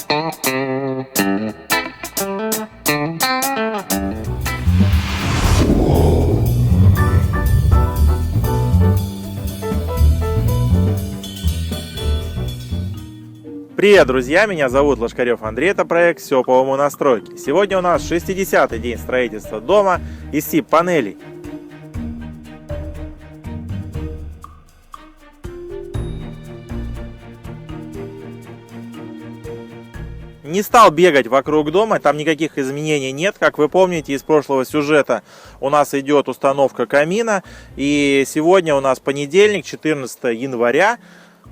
Привет, друзья! Меня зовут Лошкарев Андрей, это проект «Все по уму на стройке». Сегодня у нас 60-й день строительства дома из СИП-панелей. Не стал бегать вокруг дома, там никаких изменений нет. Как вы помните из прошлого сюжета, у нас идет установка камина. И сегодня у нас понедельник, 14 января.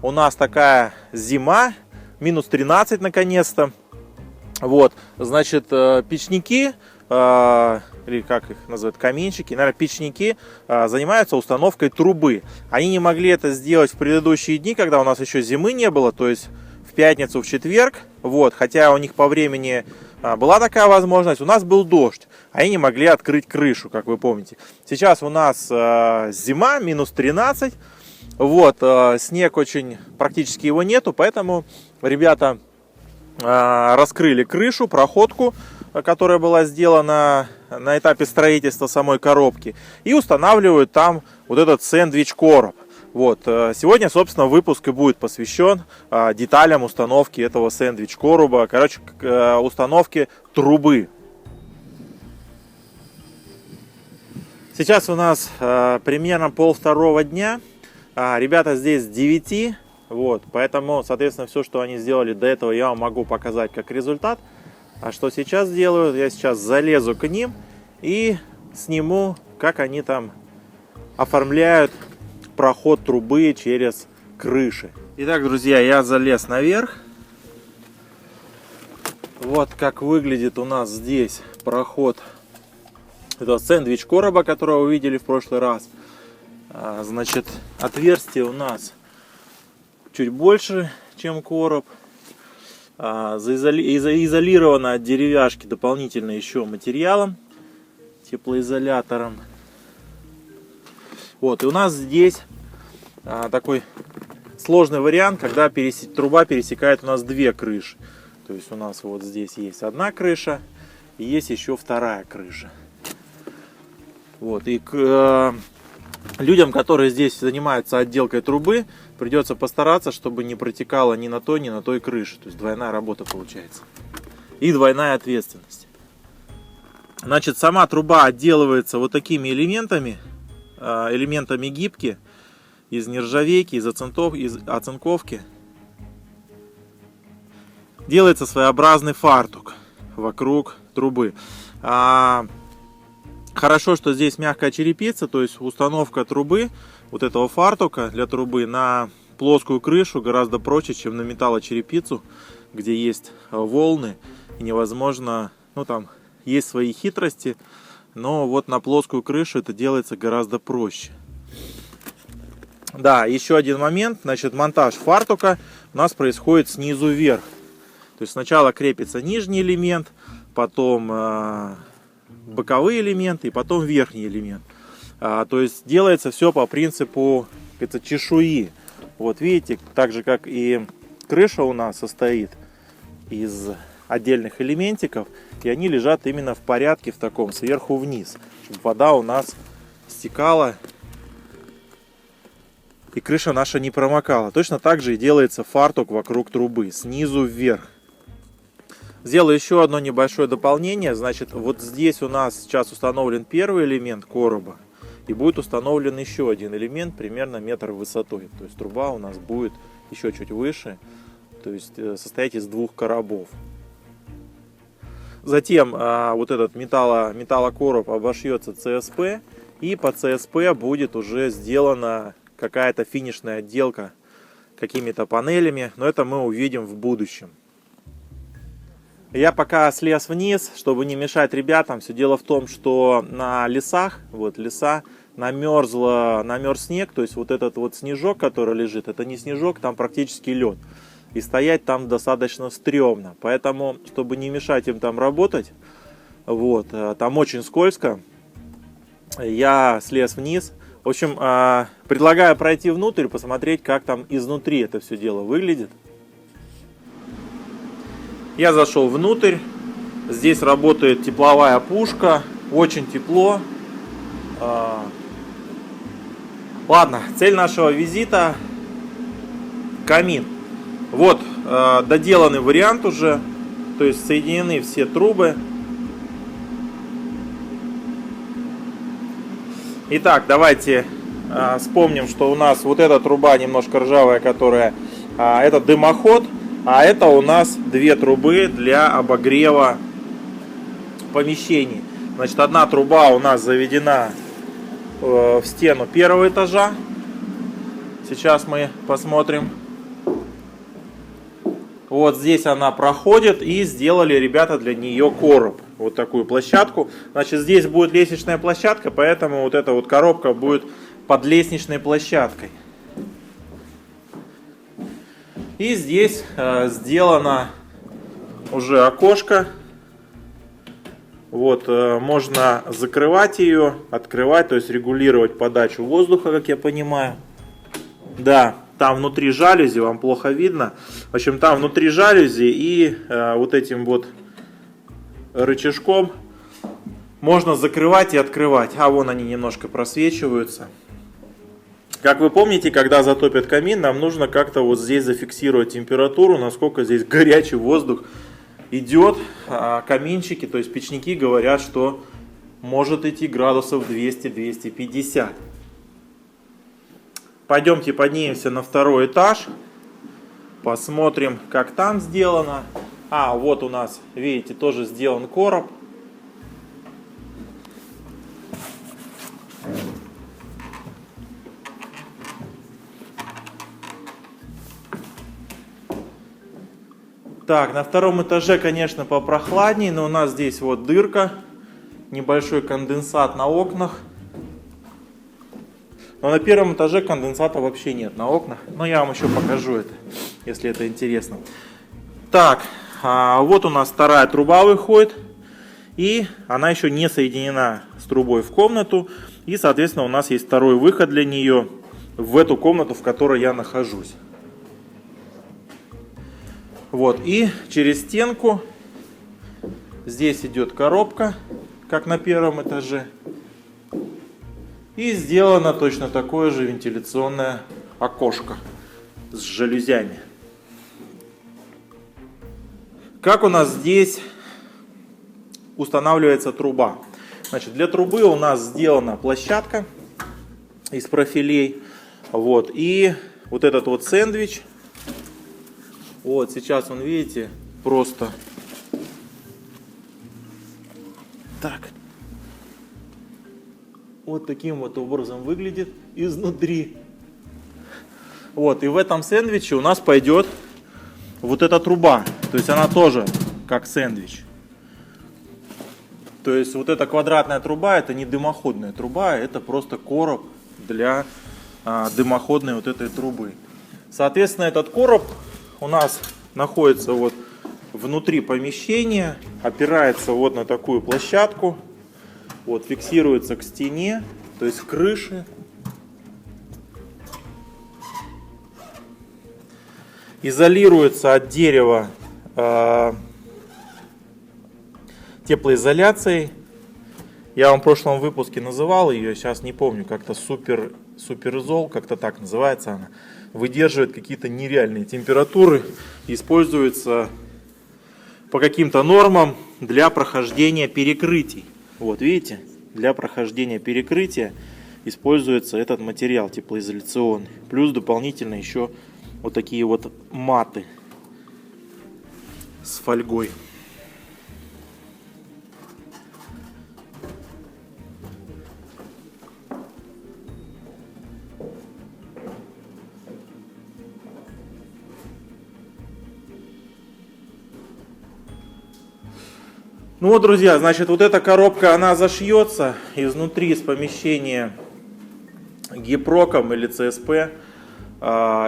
У нас такая зима. Минус 13 наконец-то. Вот, значит, печники, или как их называют, каминчики, наверное, печники, занимаются установкой трубы. Они не могли это сделать в предыдущие дни, когда у нас еще зимы не было, то есть в пятницу, в четверг. Вот, хотя у них по времени была такая возможность, у нас был дождь. Они не могли открыть крышу, как вы помните. Сейчас у нас зима, минус 13. Вот, снег очень, практически его нету, поэтому ребята раскрыли крышу, проходку, которая была сделана на этапе строительства самой коробки, и устанавливают там вот этот сэндвич-короб. Вот, сегодня, собственно, выпуск и будет посвящен деталям установки этого сэндвич-короба, короче, установке трубы. Сейчас у нас примерно 1:30 дня. Ребята здесь с 9, вот, поэтому, соответственно, все, что они сделали до этого, я вам могу показать как результат. А что сейчас делают? Я сейчас залезу к ним и сниму, как они там оформляют проход трубы через крыши. Итак, друзья, я залез наверх. Вот как выглядит у нас здесь проход этого сэндвич-короба, которого вы видели в прошлый раз. Значит, отверстие у нас чуть больше, чем короб. Изолировано от деревяшки дополнительно еще материалом, теплоизолятором. Вот, и у нас здесь такой сложный вариант, когда труба пересекает у нас две крыши. То есть у нас вот здесь есть одна крыша и есть еще вторая крыша. Вот, и людям, которые здесь занимаются отделкой трубы, придется постараться, чтобы не протекало ни на той, ни на той крыше. То есть двойная работа получается. И двойная ответственность. Значит, сама труба отделывается вот такими элементами. Элементами гибки. Из нержавейки, из оцинковки. Делается своеобразный фартук вокруг трубы. Хорошо, что здесь мягкая черепица, то есть установка трубы, вот этого фартука для трубы на плоскую крышу гораздо проще, чем на металлочерепицу, где есть волны и невозможно, ну там есть свои хитрости, но вот на плоскую крышу это делается гораздо проще. Да, еще один момент, значит, монтаж фартука у нас происходит снизу вверх. То есть сначала крепится нижний элемент, потом боковые элементы и потом верхний элемент. То есть делается все по принципу чешуи. Вот видите, так же как и крыша у нас состоит из отдельных элементиков, и они лежат именно в порядке в таком, сверху вниз, чтобы вода у нас стекала и крыша наша не промокала. Точно так же и делается фартук вокруг трубы, снизу вверх. Сделаю еще одно небольшое дополнение. Значит, вот здесь у нас сейчас установлен первый элемент короба. И будет установлен еще один элемент, примерно метр высотой. То есть труба у нас будет еще чуть выше. То есть состоять из двух коробов. Затем вот этот металлокороб обошьется ЦСП. И по ЦСП будет уже сделана какая-то финишная отделка какими-то панелями. Но это мы увидим в будущем. Я пока слез вниз, чтобы не мешать ребятам. Все дело в том, что на лесах, вот леса, намерз снег. То есть вот этот вот снежок, который лежит, это не снежок, там практически лед. И стоять там достаточно стрёмно. Поэтому, чтобы не мешать им там работать, вот, там очень скользко, я слез вниз. В общем, предлагаю пройти внутрь, посмотреть, как там изнутри это все дело выглядит. Я зашел внутрь. Здесь работает тепловая пушка. Очень тепло. Ладно, цель нашего визита — камин. Вот доделанный вариант уже. То есть соединены все трубы. Итак, давайте вспомним, что у нас вот эта труба немножко ржавая, которая это дымоход, а это у нас две трубы для обогрева помещений. Значит, одна труба у нас заведена в стену первого этажа. Сейчас мы посмотрим. Вот здесь она проходит, и сделали ребята для нее короб. Вот такую площадку. Значит, здесь будет лестничная площадка, поэтому вот эта вот коробка будет под лестничной площадкой. И здесь сделано уже окошко. Вот, можно закрывать ее, открывать, то есть регулировать подачу воздуха, как я понимаю. Да, там внутри жалюзи, вам плохо видно. В общем, там внутри жалюзи, и вот этим вот рычажком можно закрывать и открывать. А вон они немножко просвечиваются. Как вы помните, когда затопят камин, нам нужно как-то вот здесь зафиксировать температуру, насколько здесь горячий воздух идет. Каминчики, то есть печники, говорят, что может идти градусов 200-250. Пойдемте поднимемся на второй этаж, посмотрим, как там сделано. Вот у нас, видите, тоже сделан короб. Так, на втором этаже, конечно, попрохладнее, но у нас здесь вот дырка, небольшой конденсат на окнах. Но на первом этаже конденсата вообще нет на окнах. Но я вам еще покажу это, если это интересно. Так, вот у нас вторая труба выходит. И она еще не соединена с трубой в комнату. И, соответственно, у нас есть второй выход для нее в эту комнату, в которой я нахожусь. Вот, и через стенку здесь идет коробка, как на первом этаже. И сделано точно такое же вентиляционное окошко с жалюзями. Как у нас здесь устанавливается труба? Значит, для трубы у нас сделана площадка из профилей. Вот, и вот этот вот сэндвич. Вот, сейчас он, видите, просто так. Вот таким вот образом выглядит изнутри. Вот, и в этом сэндвиче у нас пойдет вот эта труба. То есть она тоже как сэндвич. То есть вот эта квадратная труба, это не дымоходная труба, это просто короб для дымоходной вот этой трубы. Соответственно, этот короб у нас находится вот внутри помещения, опирается вот на такую площадку, вот фиксируется к стене, то есть к крыше. Изолируется от дерева теплоизоляцией. Я вам в прошлом выпуске называл ее, сейчас не помню, как-то суперизол, как-то так называется она. Выдерживает какие-то нереальные температуры, используется по каким-то нормам для прохождения перекрытий. Вот видите, для прохождения перекрытия используется этот материал теплоизоляционный. Плюс дополнительно еще вот такие вот маты с фольгой. Ну вот, друзья, значит, вот эта коробка, она зашьется изнутри с помещения гипроком или ЦСП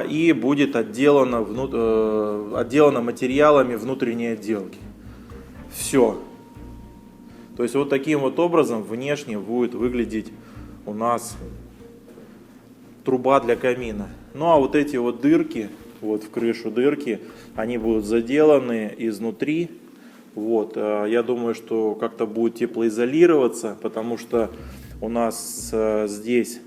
и будет отделана материалами внутренней отделки. Все. То есть вот таким вот образом внешне будет выглядеть у нас труба для камина. Ну а вот эти вот дырки, вот в крышу дырки, они будут заделаны изнутри. Вот, я думаю, что как-то будет теплоизолироваться, потому что у нас здесь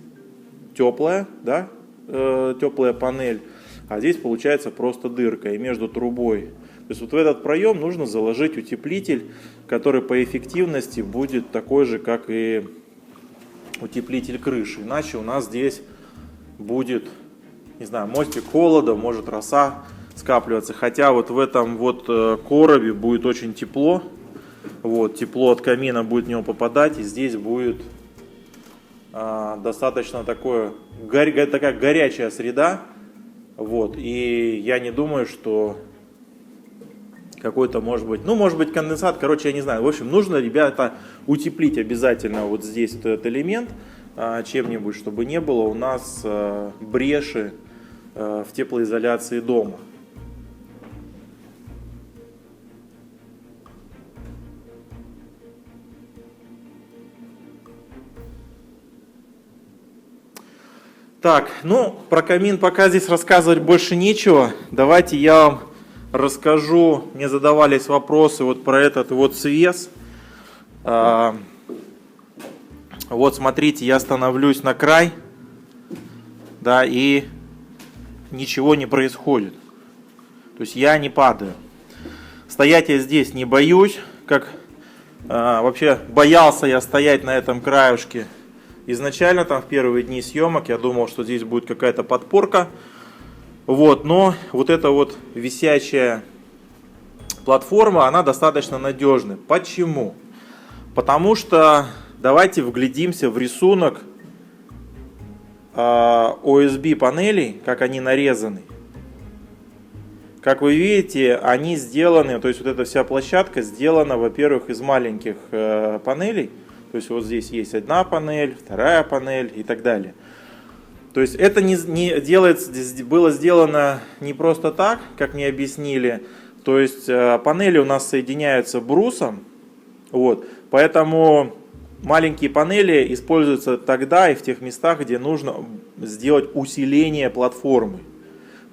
теплая, да, теплая панель, а здесь получается просто дырка, и между трубой. То есть вот в этот проем нужно заложить утеплитель, который по эффективности будет такой же, как и утеплитель крыши. Иначе у нас здесь будет, не знаю, мостик холода, может роса скапливаться. Хотя вот в этом вот коробе будет очень тепло. Вот, тепло от камина будет в него попадать, и здесь будет достаточно такая горячая среда. Вот, и я не думаю, что какой-то может быть конденсат, короче, я не знаю. В общем, нужно, ребята, утеплить обязательно вот здесь вот этот элемент чем-нибудь, чтобы не было у нас бреши в теплоизоляции дома. Так, ну, про камин пока здесь рассказывать больше нечего. Давайте я вам расскажу, мне задавались вопросы вот про этот вот свес. Вот смотрите, я становлюсь на край, да, и ничего не происходит. То есть я не падаю. Стоять я здесь не боюсь, как вообще боялся я стоять на этом краюшке. Изначально там в первые дни съемок я думал, что здесь будет какая-то подпорка. Вот, но вот эта вот висячая платформа, она достаточно надежная. Почему? Потому что давайте вглядимся в рисунок OSB панелей, как они нарезаны. Как вы видите, они сделаны, то есть вот эта вся площадка сделана, во-первых, из маленьких панелей. То есть вот здесь есть одна панель, вторая панель и так далее. То есть это было сделано не просто так, как мне объяснили. То есть панели у нас соединяются брусом. Вот, поэтому маленькие панели используются тогда и в тех местах, где нужно сделать усиление платформы.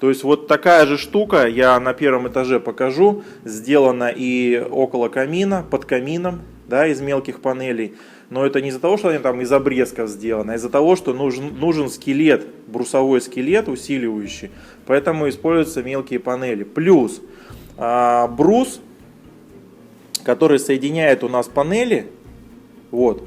То есть вот такая же штука, я на первом этаже покажу, сделана и около камина, под камином, да, из мелких панелей. Но это не из-за того, что они там из обрезков сделаны, а из-за того, что нужен скелет, брусовой скелет усиливающий, поэтому используются мелкие панели. Плюс брус, который соединяет у нас панели, вот,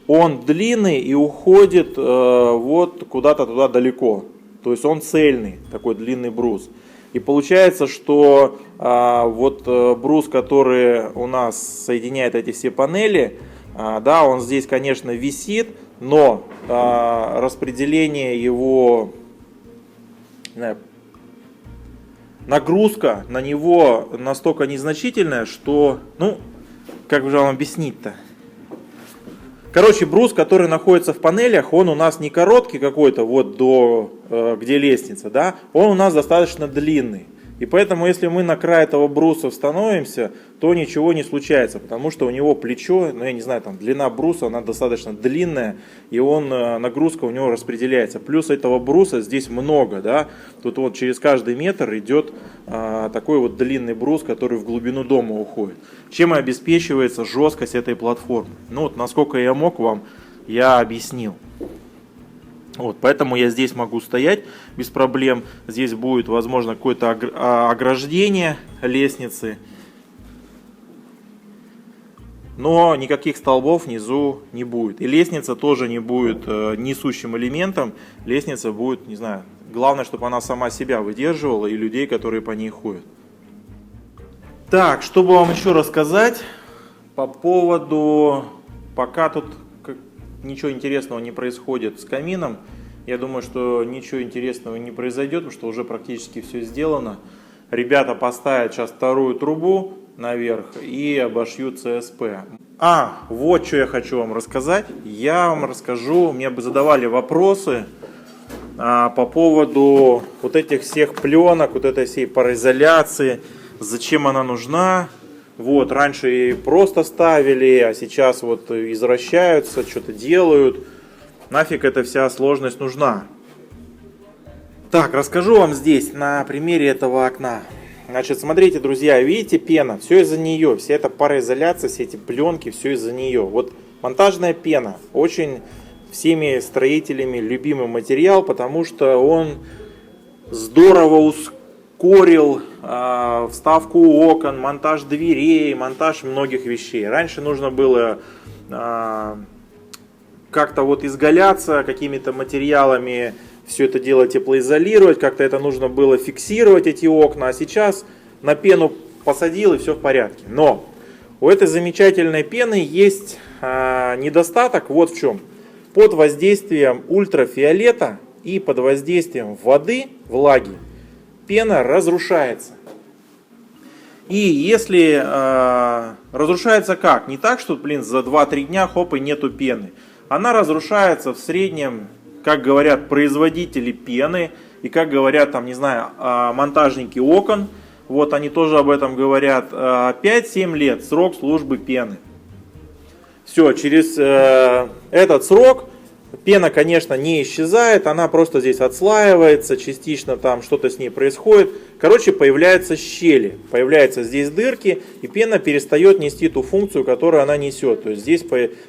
он длинный и уходит вот куда-то туда далеко. То есть он цельный, такой длинный брус. И получается, что вот брус, который у нас соединяет эти все панели, да, он здесь, конечно, висит, но распределение его, не знаю, нагрузка на него настолько незначительная, что, ну, как же вам объяснить-то? Короче, брус, который находится в панелях, он у нас не короткий какой-то, вот до где лестница, да, он у нас достаточно длинный. И поэтому, если мы на край этого бруса становимся, то ничего не случается, потому что у него плечо, ну я не знаю, там длина бруса, она достаточно длинная, и нагрузка у него распределяется. Плюс этого бруса здесь много, да, тут вот через каждый метр идет такой вот длинный брус, который в глубину дома уходит. Чем и обеспечивается жесткость этой платформы. Ну вот, насколько я мог вам, я объяснил. Вот, поэтому я здесь могу стоять без проблем. Здесь будет, возможно, какое-то ограждение лестницы. Но никаких столбов внизу не будет. И лестница тоже не будет несущим элементом. Лестница будет, не знаю, главное, чтобы она сама себя выдерживала и людей, которые по ней ходят. Так, чтобы вам еще рассказать по поводу... Пока тут ничего интересного не происходит с камином. Я думаю, что ничего интересного не произойдет, потому что уже практически все сделано. Ребята поставят сейчас вторую трубу наверх и обошьют ЦСП. Вот что я хочу вам рассказать. Я вам расскажу, мне бы задавали вопросы по поводу вот этих всех пленок, вот этой всей пароизоляции, зачем она нужна. Вот, раньше и просто ставили, а сейчас вот извращаются, что-то делают. Нафиг эта вся сложность нужна? Так, расскажу вам здесь на примере этого окна. Значит, смотрите, друзья, видите пена? Все из-за нее, вся эта пароизоляция, все эти пленки, все из-за нее. Вот монтажная пена, очень всеми строителями любимый материал, потому что он здорово ускорил вставку окон, монтаж дверей, монтаж многих вещей. Раньше нужно было как-то вот изгаляться какими-то материалами, все это дело теплоизолировать, как-то это нужно было фиксировать, эти окна, а сейчас на пену посадил и все в порядке. Но у этой замечательной пены есть недостаток вот в чем. Под воздействием ультрафиолета и под воздействием воды, влаги, пена разрушается. И если разрушается как? Не так, что, за 2-3 дня хоп и нету пены. Она разрушается в среднем, как говорят производители пены, и как говорят, там, не знаю, монтажники окон, вот они тоже об этом говорят, 5-7 лет срок службы пены. Все, через этот срок пена, конечно, не исчезает, она просто здесь отслаивается, частично там что-то с ней происходит. Короче, появляются щели, появляются здесь дырки, и пена перестает нести ту функцию, которую она несет. То есть здесь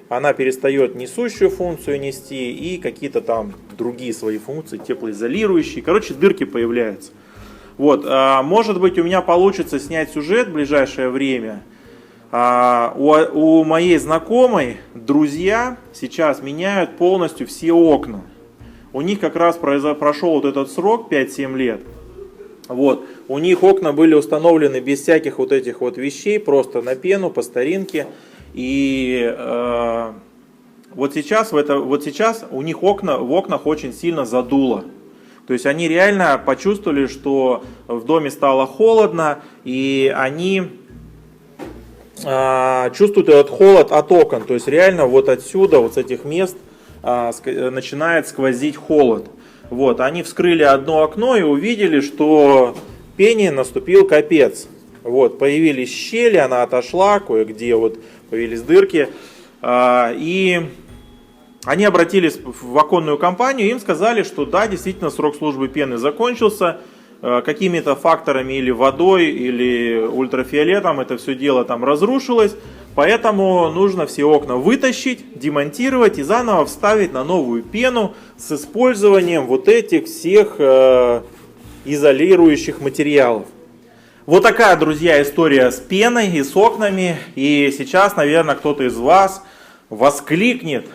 она перестает несущую функцию нести и какие-то там другие свои функции, теплоизолирующие. Короче, дырки появляются. Вот, может быть, у меня получится снять сюжет в ближайшее время. У моей знакомой друзья сейчас меняют полностью все окна. У них как раз прошел вот этот срок 5-7 лет. Вот. У них окна были установлены без всяких вот этих вот вещей, просто на пену, по старинке. И вот сейчас у них в окнах очень сильно задуло. То есть они реально почувствовали, что в доме стало холодно, и они чувствуют этот холод от окон. То есть реально вот отсюда, вот с этих мест начинает сквозить холод. Вот, они вскрыли одно окно и увидели, что пене наступил капец. Вот, появились щели, она отошла, кое-где вот появились дырки. И они обратились в оконную компанию, им сказали, что да, действительно срок службы пены закончился. Какими-то факторами или водой, или ультрафиолетом это все дело там разрушилось. Поэтому нужно все окна вытащить, демонтировать и заново вставить на новую пену с использованием вот этих всех изолирующих материалов. Вот такая, друзья, история с пеной и с окнами. И сейчас, наверное, кто-то из вас воскликнет: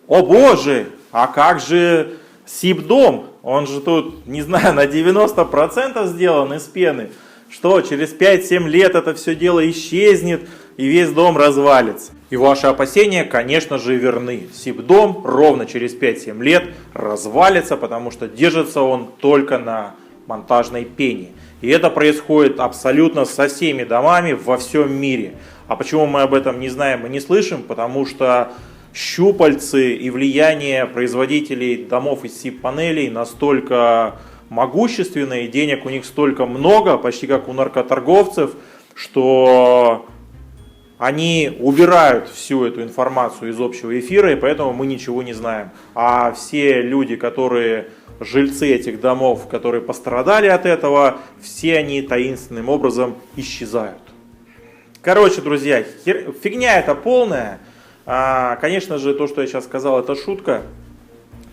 «О боже, а как же СИП-дом? Он же тут, не знаю, на 90% сделан из пены. Что, через 5-7 лет это все дело исчезнет и весь дом развалится?» И ваши опасения, конечно же, верны. СИП-дом ровно через 5-7 лет развалится, потому что держится он только на монтажной пене. И это происходит абсолютно со всеми домами во всем мире. А почему мы об этом не знаем и не слышим? Потому что щупальцы и влияние производителей домов из СИП-панелей настолько могущественные, денег у них столько много, почти как у наркоторговцев, что они убирают всю эту информацию из общего эфира, и поэтому мы ничего не знаем. А все люди, жильцы этих домов, которые пострадали от этого, все они таинственным образом исчезают. Короче, друзья, фигня это полная. Конечно же, то, что я сейчас сказал, это шутка.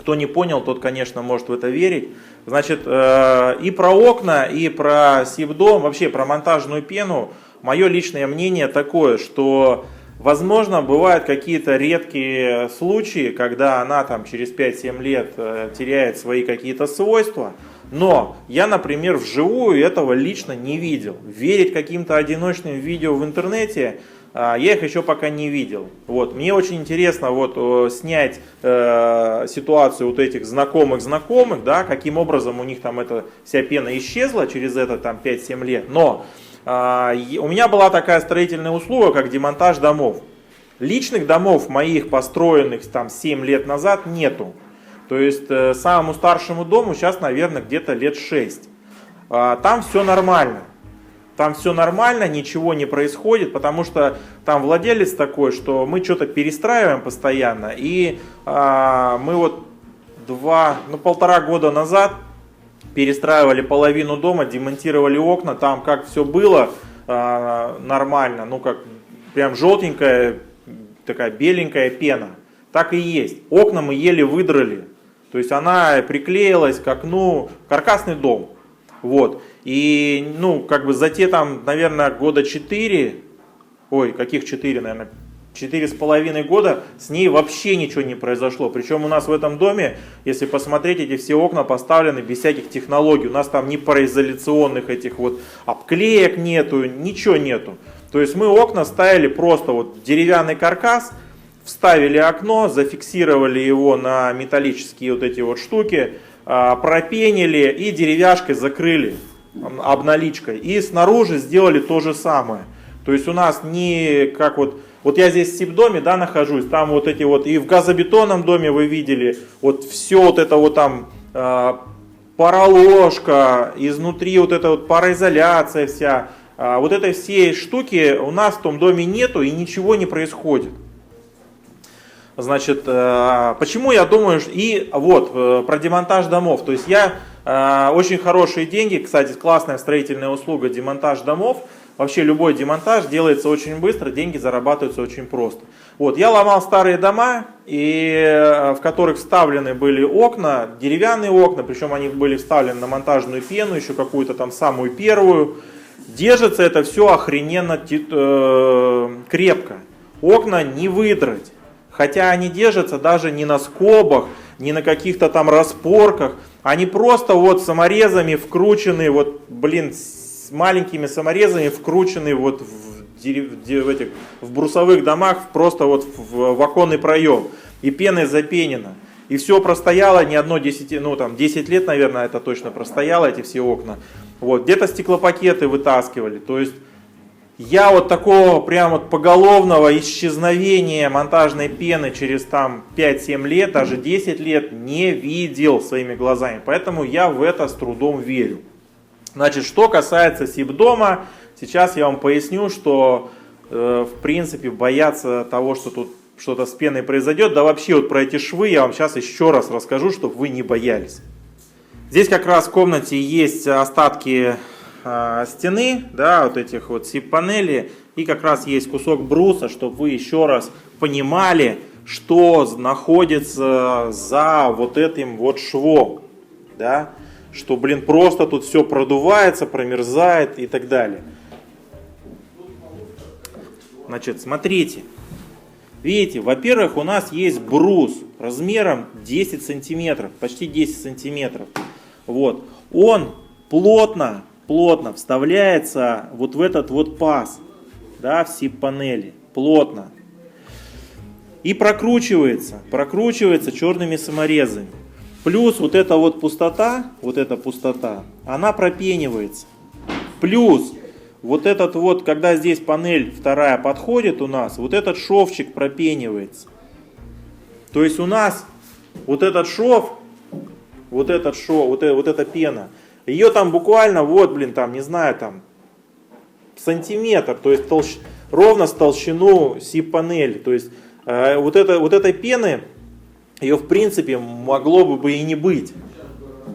Кто не понял, тот, конечно, может в это верить. Значит, и про окна, и про СИП-дом, вообще про монтажную пену, мое личное мнение такое, что, возможно, бывают какие-то редкие случаи, когда она там через 5-7 лет теряет свои какие-то свойства. Но я, например, вживую этого лично не видел. Верить каким-то одиночным видео в интернете я их еще пока не видел. Вот. Мне очень интересно снять ситуацию вот этих знакомых, да, каким образом у них там эта вся пена исчезла через это там 5-7 лет. Но у меня была такая строительная услуга, как демонтаж домов. Личных домов моих, построенных там 7 лет назад, нету. То есть самому старшему дому сейчас, наверное, где-то лет 6. Там все нормально. Там все нормально, ничего не происходит, потому что там владелец такой, что мы что-то перестраиваем постоянно. И мы 1,5 года назад перестраивали половину дома, демонтировали окна, там как все было нормально, ну как прям желтенькая, такая беленькая пена, так и есть. Окна мы еле выдрали, то есть она приклеилась к окну, каркасный дом. Вот. И, ну, как бы за те там, наверное, года 4, ой, каких 4, наверное, 4,5 года с ней вообще ничего не произошло. Причем у нас в этом доме, если посмотреть, эти все окна поставлены без всяких технологий. У нас там ни пароизоляционных этих вот обклеек нету, ничего нету. То есть мы окна ставили просто вот деревянный каркас, вставили окно, зафиксировали его на металлические вот эти вот штуки, пропенили и деревяшкой закрыли, обналичкой. И снаружи сделали то же самое. То есть у нас не как вот я здесь в СИП-доме, да, нахожусь, там вот эти вот, и в газобетонном доме вы видели, вот все вот это вот там пароложка, изнутри вот эта вот пароизоляция вся, вот этой всей штуки у нас в том доме нету и ничего не происходит. Значит, почему я думаю, и вот, про демонтаж домов, то есть очень хорошие деньги, кстати, классная строительная услуга, демонтаж домов, вообще любой демонтаж делается очень быстро, деньги зарабатываются очень просто. Вот, я ломал старые дома, в которых вставлены были окна, деревянные окна, причем они были вставлены на монтажную пену, еще какую-то там самую первую. Держится это все охрененно крепко, окна не выдрать. Хотя они держатся даже не на скобах, не на каких-то там распорках. Они просто вот саморезами вкручены, вот, блин, с маленькими саморезами вкручены вот в брусовых домах просто вот в оконный проем. И пеной запенено. И все простояло не одно 10 лет, наверное, это точно простояло, эти все окна. Вот, где-то стеклопакеты вытаскивали. То есть я вот такого прям вот поголовного исчезновения монтажной пены через там 5-7 лет, даже 10 лет не видел своими глазами. Поэтому я в это с трудом верю. Значит, что касается СИП-дома, сейчас я вам поясню, что в принципе бояться того, что тут что-то с пеной произойдет, да вообще вот про эти швы я вам сейчас еще раз расскажу, чтобы вы не боялись. Здесь как раз в комнате есть остатки стены, да, вот этих вот СИП-панелей, и как раз есть кусок бруса, чтобы вы еще раз понимали, что находится за вот этим вот швом, да, что, блин, просто тут все продувается, промерзает и так далее. Значит, смотрите, видите, во-первых, у нас есть брус размером 10 сантиметров, почти 10 сантиметров, вот, он плотно вставляется вот в этот вот паз, да, в СИП-панели, плотно. И прокручивается черными саморезами. Плюс вот эта вот пустота, она пропенивается. Плюс вот этот вот, когда здесь панель вторая подходит у нас, вот этот шовчик пропенивается. То есть у нас вот этот шов, вот эта пена, ее там буквально, вот, блин, там, не знаю, там, сантиметр, то есть ровно с толщину СИП-панели. То есть вот этой пены, ее в принципе могло бы и не быть.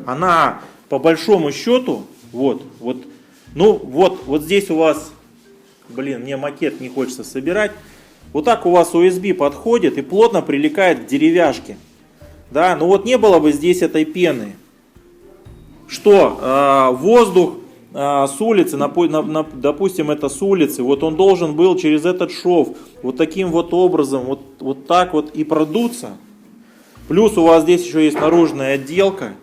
Она по большому счету, вот здесь у вас, блин, мне макет не хочется собирать, вот так у вас USB подходит и плотно прилегает к деревяшке. Да, ну вот не было бы здесь этой пены. Что воздух с улицы, допустим, это с улицы, вот он должен был через этот шов вот таким вот образом, вот так вот и продуться. Плюс у вас здесь еще есть наружная отделка.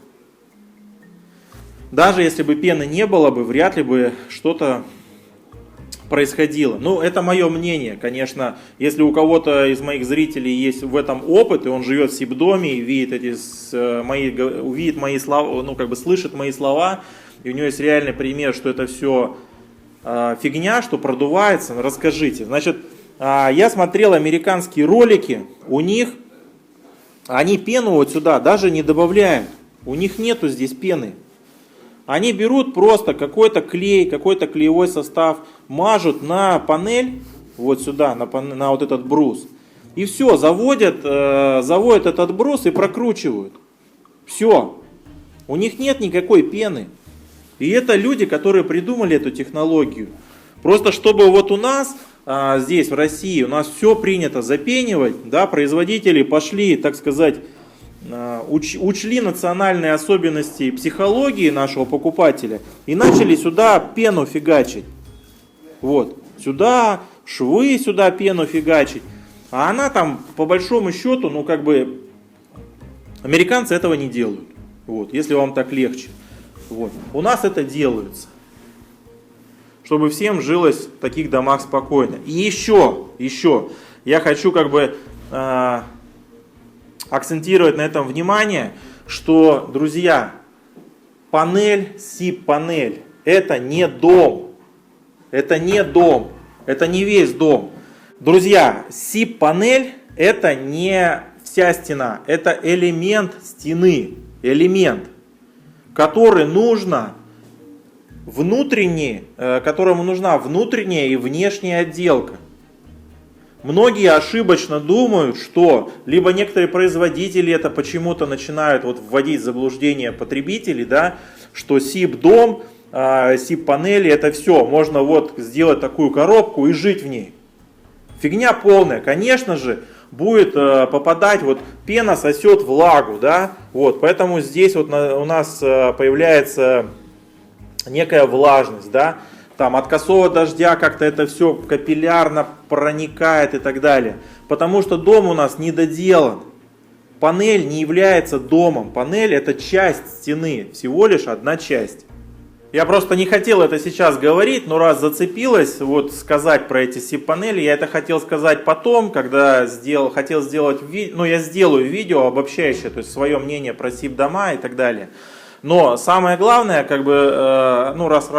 Даже если бы пены не было бы, вряд ли бы что-то происходило. Ну, это мое мнение, конечно. Если у кого-то из моих зрителей есть в этом опыт, и он живет в СИП-доме, и увидит мои слова, ну, как бы слышит мои слова, и у него есть реальный пример, что это все фигня, что продувается, расскажите. Значит, я смотрел американские ролики, у них, они пену вот сюда даже не добавляют, у них нету здесь пены. Они берут просто какой-то клей, какой-то клеевой состав, мажут на панель, вот сюда, на вот этот брус. И все, заводят этот брус и прокручивают. Все. У них нет никакой пены. И это люди, которые придумали эту технологию. Просто чтобы вот у нас здесь, в России, у нас все принято запенивать, да, производители пошли, так сказать, учли национальные особенности психологии нашего покупателя и начали сюда пену фигачить. Вот, сюда, швы сюда пену фигачить. А она там, по большому счету, ну как бы, американцы этого не делают. Вот, если вам так легче. Вот. У нас это делается. Чтобы всем жилось в таких домах спокойно. И еще, я хочу как бы акцентировать на этом внимание, что, друзья, панель, SIP-панель, это не дом. Это не дом. Это не весь дом. Друзья, SIP-панель это не вся стена. Это элемент стены. Элемент, который нужно которому нужна внутренняя и внешняя отделка. Многие ошибочно думают, что либо некоторые производители это почему-то начинают вот вводить в заблуждение потребителей, да, что SIP-дом, SIP-панели это все, можно вот сделать такую коробку и жить в ней. Фигня полная, конечно же, будет попадать, вот пена сосет влагу, да, вот, поэтому здесь вот у нас появляется некая влажность, да, там от косого дождя как-то это все капиллярно проникает и так далее, потому что дом у нас недоделан. Панель не является домом, панель это часть стены, всего лишь одна часть. Я просто не хотел это сейчас говорить, но раз зацепилось, вот сказать про эти SIP-панели, я это хотел сказать потом, когда хотел сделать, я сделаю видео обобщающее, то есть свое мнение про SIP-дома и так далее. Но самое главное, как бы, раз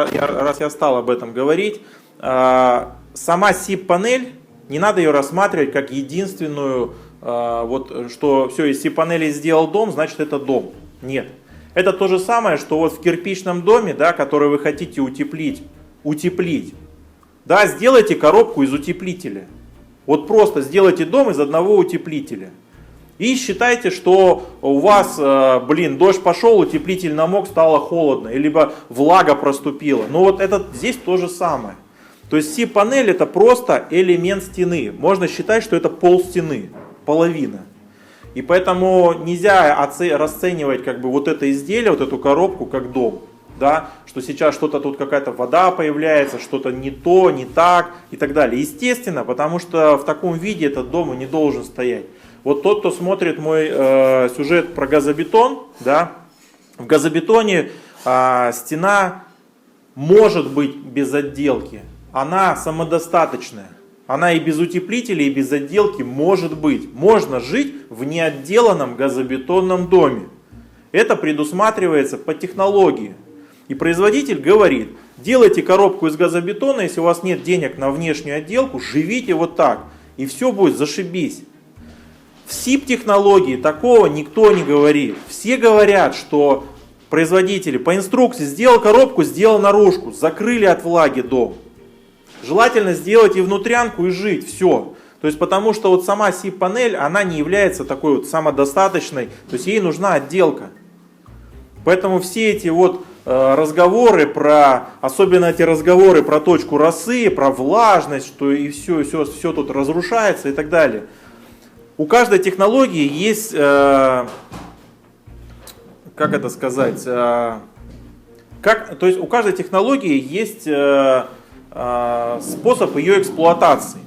я стал об этом говорить, сама SIP-панель, не надо ее рассматривать как единственную, что все, из SIP-панели сделал дом, значит это дом. Нет. Это то же самое, что вот в кирпичном доме, да, который вы хотите утеплить. Да, сделайте коробку из утеплителя. Вот просто сделайте дом из одного утеплителя. И считайте, что у вас, дождь пошел, утеплитель намок, стало холодно, либо влага проступила. Но вот это здесь то же самое. То есть SIP-панель это просто элемент стены. Можно считать, что это пол стены, половина. И поэтому нельзя расценивать как бы вот это изделие, вот эту коробку как дом. Да? Что сейчас что-то тут какая-то вода появляется, что-то не то, не так и так далее. Естественно, потому что в таком виде этот дом и не должен стоять. Вот тот, кто смотрит мой сюжет про газобетон, да, в газобетоне стена может быть без отделки. Она самодостаточная. Она и без утеплителя, и без отделки может быть. Можно жить в неотделанном газобетонном доме. Это предусматривается по технологии. И производитель говорит, делайте коробку из газобетона, если у вас нет денег на внешнюю отделку, живите вот так. И все будет зашибись. В SIP-технологии такого никто не говорит. Все говорят, что производители по инструкции сделал коробку, сделал наружку, закрыли от влаги дом. Желательно сделать и внутрянку, и жить, все. То есть потому что вот сама SIP-панель, она не является такой вот самодостаточной, то есть ей нужна отделка. Поэтому все эти вот разговоры особенно эти разговоры про точку росы, про влажность, что и все тут разрушается и так далее. У каждой технологии есть, то есть у каждой технологии есть способ ее эксплуатации.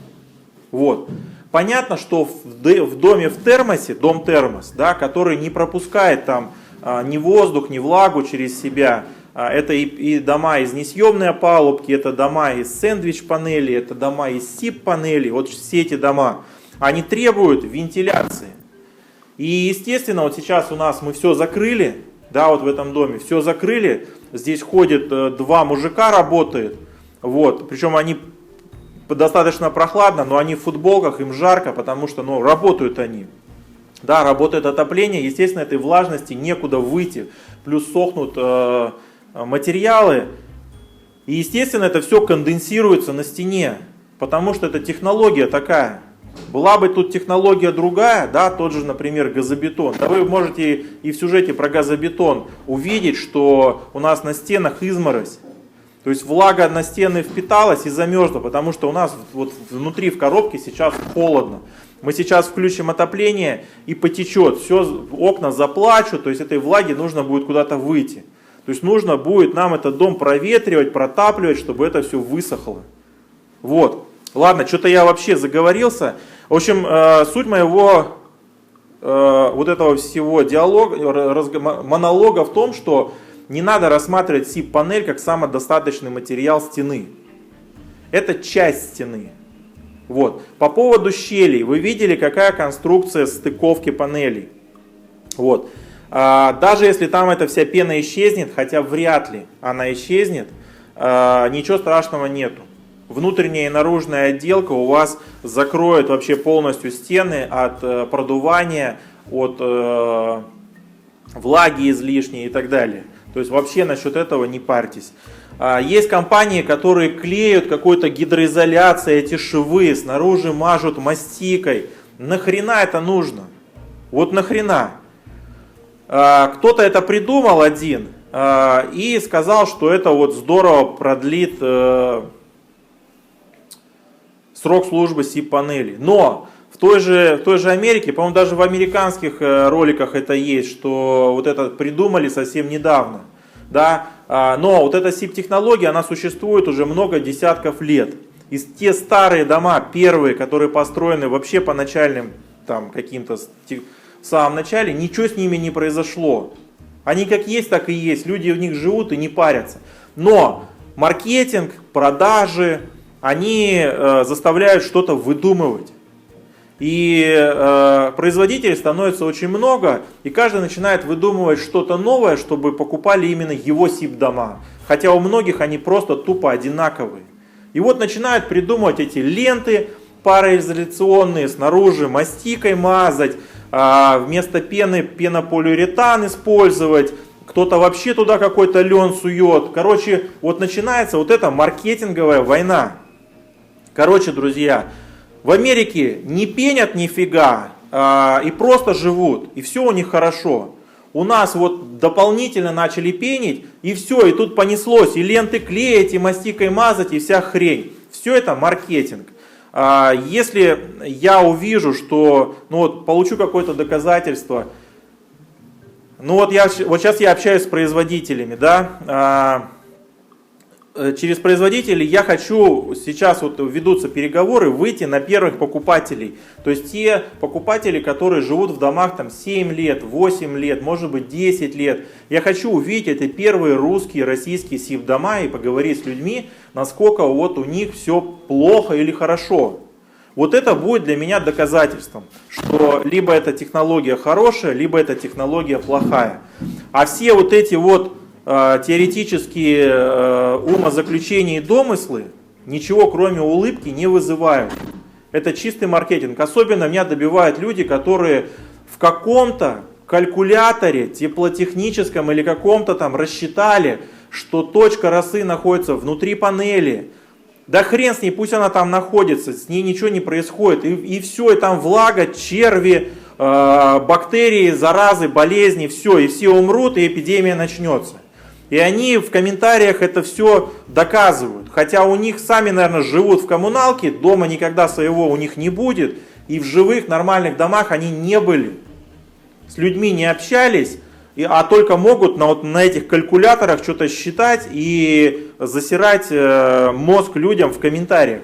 Вот. Понятно, что в доме в термосе, дом-термос, да, который не пропускает там ни воздух, ни влагу через себя, это и дома из несъемной опалубки, это дома из сэндвич-панели, это дома из SIP-панели, вот все эти дома, они требуют вентиляции. И естественно, вот сейчас у нас мы все закрыли, да, вот в этом доме, все закрыли, здесь ходит два мужика, работают, вот, причем они достаточно прохладно, но они в футболках, им жарко, потому что, работают они. Да, работает отопление, естественно, этой влажности некуда выйти, плюс сохнут материалы, и, естественно, это все конденсируется на стене, потому что это технология такая. Была бы тут технология другая, да, тот же, например, газобетон. Да вы можете и в сюжете про газобетон увидеть, что у нас на стенах изморозь. То есть влага на стены впиталась и замерзла, потому что у нас вот внутри в коробке сейчас холодно. Мы сейчас включим отопление и потечет, все, окна заплачут, то есть этой влаги нужно будет куда-то выйти. То есть нужно будет нам этот дом проветривать, протапливать, чтобы это все высохло. Вот. Ладно, что-то я вообще заговорился. В общем, суть моего вот этого всего диалога, монолога в том, что не надо рассматривать SIP-панель как самодостаточный материал стены. Это часть стены. Вот. По поводу щелей. Вы видели, какая конструкция стыковки панелей. Вот. Даже если там эта вся пена исчезнет, хотя вряд ли она исчезнет, ничего страшного нету. Внутренняя и наружная отделка у вас закроет вообще полностью стены от продувания, от влаги излишней и так далее. То есть вообще насчет этого не парьтесь. Есть компании, которые клеют какой-то гидроизоляцией эти швы, снаружи мажут мастикой. Нахрена это нужно? Вот нахрена? Кто-то это придумал один и сказал, что это вот здорово продлит срок службы SIP-панелей. Но в той же Америке, по-моему, даже в американских роликах это есть, что вот это придумали совсем недавно. Да? Но вот эта SIP-технология, она существует уже много десятков лет. И те старые дома, первые, которые построены вообще по начальным, там, каким-то, в самом начале, ничего с ними не произошло. Они как есть, так и есть. Люди в них живут и не парятся. Но маркетинг, продажи, они заставляют что-то выдумывать. И производителей становится очень много, и каждый начинает выдумывать что-то новое, чтобы покупали именно его SIP-дома. Хотя у многих они просто тупо одинаковые. И вот начинают придумывать эти ленты пароизоляционные, снаружи мастикой мазать, вместо пены пенополиуретан использовать. Кто-то вообще туда какой-то лен сует. Короче, вот начинается вот эта маркетинговая война. Короче, друзья, в Америке не пенят нифига и просто живут, и все у них хорошо. У нас вот дополнительно начали пенить, и все, и тут понеслось, и ленты клеить, и мастикой мазать, и вся хрень. Все это маркетинг. Если я увижу, что, ну вот, получу какое-то доказательство, ну вот сейчас я общаюсь с производителями, да, через производителей я хочу, сейчас вот ведутся переговоры, выйти на первых покупателей. То есть те покупатели, которые живут в домах там 7 лет, 8 лет, может быть 10 лет. Я хочу увидеть эти первые русские, российские SIP-дома и поговорить с людьми, насколько вот у них все плохо или хорошо. Вот это будет для меня доказательством, что либо эта технология хорошая, либо эта технология плохая. А все вот эти вот теоретические умозаключения и домыслы ничего кроме улыбки не вызывают. Это чистый маркетинг. Особенно меня добивают люди, которые в каком-то калькуляторе теплотехническом или каком-то там рассчитали, что точка росы находится внутри панели. Да хрен с ней, пусть она там находится, с ней ничего не происходит. И все, и там влага, черви, бактерии, заразы, болезни, все, и все умрут, и эпидемия начнется. И они в комментариях это все доказывают. Хотя у них сами, наверное, живут в коммуналке, дома никогда своего у них не будет. И в живых нормальных домах они не были. С людьми не общались, а только могут на этих калькуляторах что-то считать и засирать мозг людям в комментариях.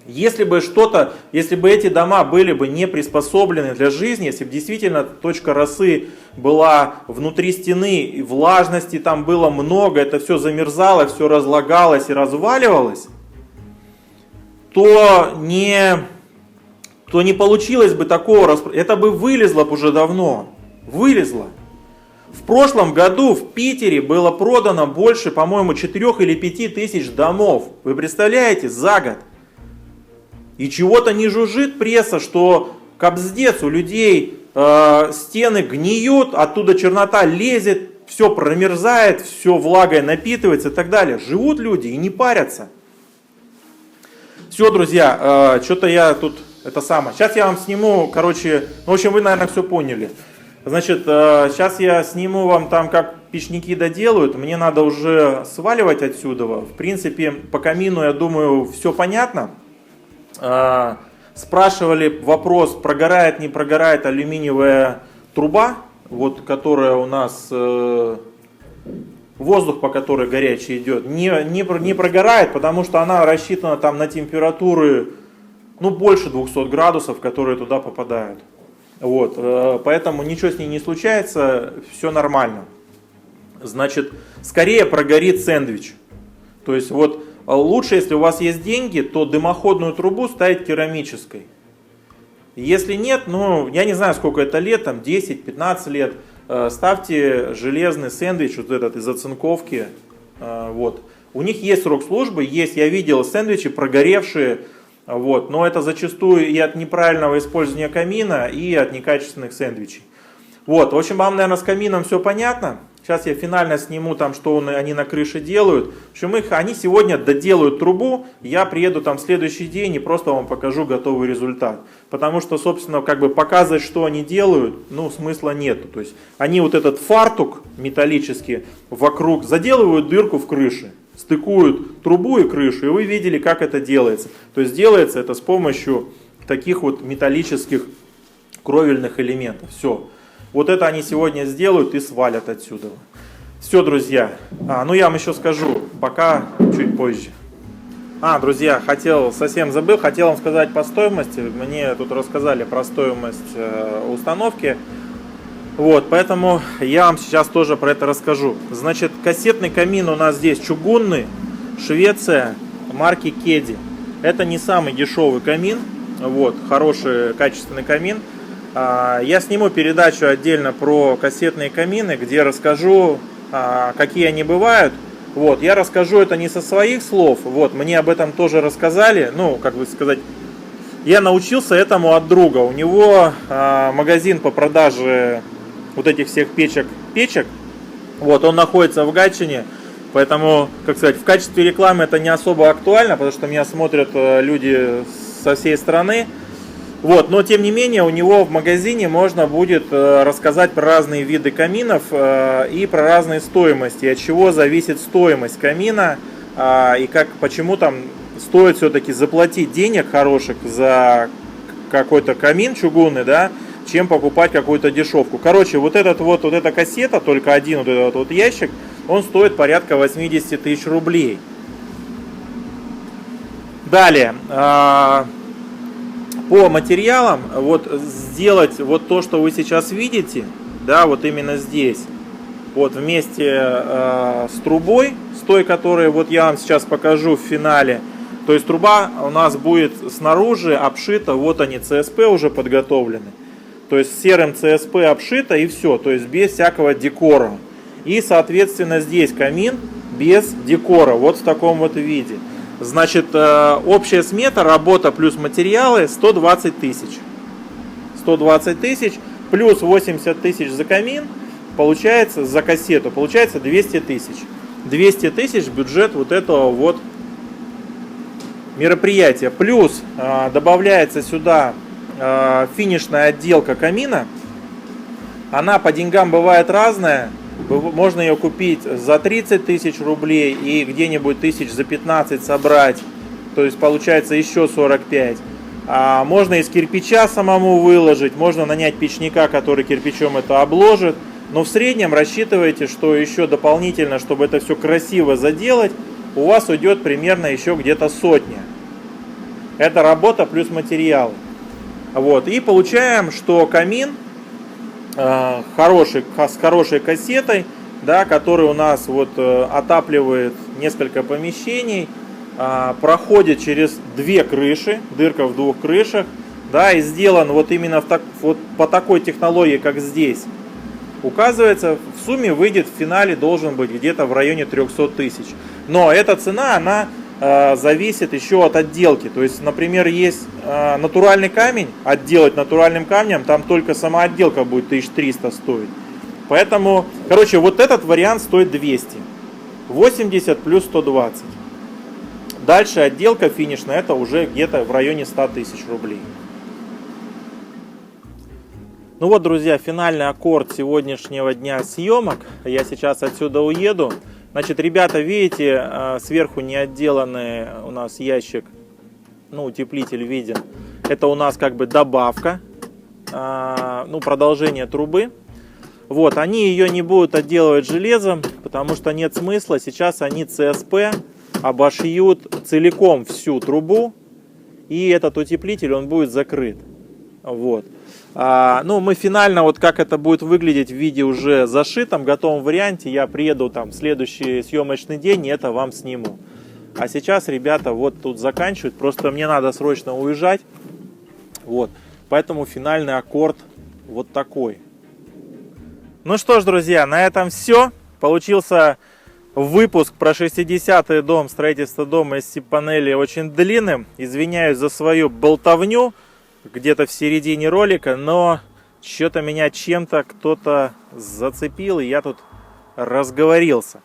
Если бы эти дома были бы не приспособлены для жизни, если бы действительно точка росы была внутри стены, и влажности там было много, это все замерзало, все разлагалось и разваливалось, то не получилось бы такого, это бы вылезло бы уже давно, вылезло. В прошлом году в Питере было продано больше, по-моему, 4 или 5 тысяч домов. Вы представляете, за год. И чего-то не жужжит пресса, что кабздец, у людей стены гниют, оттуда чернота лезет, все промерзает, все влагой напитывается и так далее. Живут люди и не парятся. Все, друзья, что-то я тут это самое. Сейчас я вам сниму, короче, ну, в общем, вы, наверное, все поняли. Значит, сейчас я сниму вам там, как печники доделают. Мне надо уже сваливать отсюда. В принципе, по камину, я думаю, все понятно. Спрашивали вопрос, прогорает, не прогорает алюминиевая труба, вот, которая у нас, воздух, по которой горячий идет, не прогорает, потому что она рассчитана там на температуры, ну, больше 200 градусов, которые туда попадают. Вот, поэтому ничего с ней не случается, все нормально. Значит, скорее прогорит сэндвич. То есть, вот, лучше, если у вас есть деньги, то дымоходную трубу ставить керамической. Если нет, ну, я не знаю, сколько это лет, там 10-15 лет, ставьте железный сэндвич, вот этот из оцинковки. Вот. У них есть срок службы, есть, я видел сэндвичи прогоревшие. Вот, но это зачастую и от неправильного использования камина, и от некачественных сэндвичей. Вот, в общем, вам, наверное, с камином все понятно. Сейчас я финально сниму там, что они на крыше делают. В общем, они сегодня доделают трубу, я приеду там в следующий день и просто вам покажу готовый результат. Потому что, собственно, как бы показывать, что они делают, ну, смысла нету. То есть, они вот этот фартук металлический вокруг заделывают дырку в крыше. Стыкуют трубу и крышу, и вы видели, как это делается. То есть делается это с помощью таких вот металлических кровельных элементов. Все. Вот это они сегодня сделают и свалят отсюда. Все, друзья. Ну я вам еще скажу, пока чуть позже. Друзья, совсем забыл, хотел вам сказать по стоимости. Мне тут рассказали про стоимость установки. Вот, поэтому я вам сейчас тоже про это расскажу. Значит, кассетный камин у нас здесь чугунный, Швеция, марки Кеди. Это не самый дешевый камин, вот, хороший, качественный камин. Я сниму передачу отдельно про кассетные камины, где расскажу, какие они бывают. Вот, я расскажу это не со своих слов, вот, мне об этом тоже рассказали, ну, как бы сказать, я научился этому от друга. У него магазин по продаже вот этих всех печек, вот, он находится в Гатчине, поэтому, как сказать, в качестве рекламы это не особо актуально, потому что меня смотрят люди со всей страны, вот, но тем не менее у него в магазине можно будет рассказать про разные виды каминов и про разные стоимости, от чего зависит стоимость камина и почему там стоит все-таки заплатить денег хороших за какой-то камин чугунный, да, чем покупать какую-то дешевку. Короче, вот эта кассета, только один вот этот вот ящик, он стоит порядка 80 тысяч рублей. Далее, по материалам, вот сделать вот то, что вы сейчас видите, да, вот именно здесь, вот вместе с трубой, с той, которой вот я вам сейчас покажу в финале. То есть труба у нас будет снаружи обшита, вот они, ЦСП уже подготовлены. То есть серым ЦСП обшито и все, то есть без всякого декора. И, соответственно, здесь камин без декора, вот в таком вот виде. Значит, общая смета, работа плюс материалы 120 тысяч. 120 тысяч плюс 80 тысяч за камин, получается, за кассету, получается 200 тысяч. 200 тысяч бюджет вот этого вот мероприятия. Плюс добавляется сюда финишная отделка камина. Она по деньгам бывает разная. Можно ее купить за 30 тысяч рублей и где-нибудь тысяч за 15 собрать. То есть получается еще 45. Можно из кирпича самому выложить. Можно нанять печника, который кирпичом это обложит. Но в среднем рассчитывайте, что еще дополнительно, чтобы это все красиво заделать, у вас уйдет примерно еще где-то 100. Это работа плюс материалы. Вот. И получаем, что камин с хорошей кассетой, да, который у нас вот отапливает несколько помещений, проходит через две крыши, дырка в двух крышах, да, и сделан вот именно по такой технологии, как здесь. Указывается, в сумме выйдет в финале, должен быть где-то в районе 300 тысяч. Но эта цена, она зависит еще от отделки. То есть, например, есть натуральный камень, отделать натуральным камнем, там только сама отделка будет 1300 стоить. Поэтому, короче, вот этот вариант стоит 200. 80 плюс 120. Дальше отделка финишная, это уже где-то в районе 100 тысяч рублей. Ну вот, друзья, финальный аккорд сегодняшнего дня съемок. Я сейчас отсюда уеду. Значит, ребята, видите, сверху не отделанный у нас ящик, ну, утеплитель виден. Это у нас как бы добавка, ну, продолжение трубы. Вот, они ее не будут отделывать железом, потому что нет смысла. Сейчас они ЦСП обошьют целиком всю трубу, и этот утеплитель, он будет закрыт. Вот. Ну, мы финально, вот как это будет выглядеть в виде уже зашитом, готовом варианте, я приеду там в следующий съемочный день и это вам сниму. А сейчас ребята вот тут заканчивают, просто мне надо срочно уезжать. Вот, поэтому финальный аккорд вот такой. Ну что ж, друзья, на этом все. Получился выпуск про 60-й дом, строительство дома из СИП-панели очень длинным. Извиняюсь за свою болтовню где-то в середине ролика, но что-то меня чем-то кто-то зацепил, и я тут разговорился.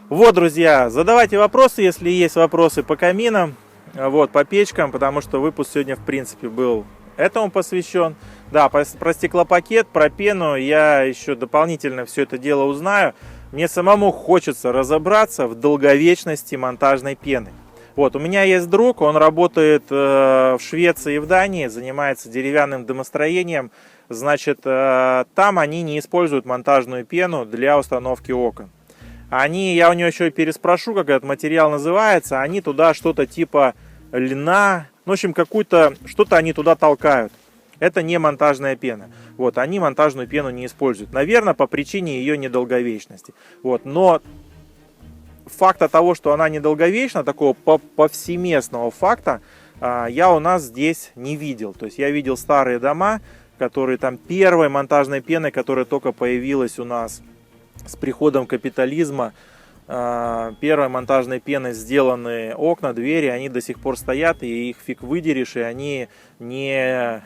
Вот, друзья, задавайте вопросы, если есть вопросы по каминам, вот, по печкам, потому что выпуск сегодня, в принципе, был этому посвящен. Да, про стеклопакет, про пену я еще дополнительно все это дело узнаю. Мне самому хочется разобраться в долговечности монтажной пены. Вот, у меня есть друг, он работает в Швеции и в Дании, занимается деревянным домостроением. Значит, там они не используют монтажную пену для установки окон. Я у него еще переспрошу, как этот материал называется, они туда что-то типа льна, в общем, что-то они туда толкают. Это не монтажная пена. Вот, они монтажную пену не используют. Наверное, по причине ее недолговечности. Вот, но факта того, что она недолговечна, такого повсеместного факта, я у нас здесь не видел. То есть я видел старые дома, которые там первой монтажной пеной, которая только появилась у нас с приходом капитализма, первой монтажной пеной сделаны окна, двери, они до сих пор стоят, и их фиг выдерешь, и они не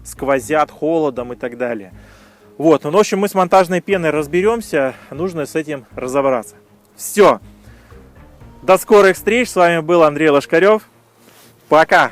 сквозят холодом и так далее. Вот, ну, в общем, мы с монтажной пеной разберемся, нужно с этим разобраться. Все. До скорых встреч. С вами был Андрей Лошкарев. Пока.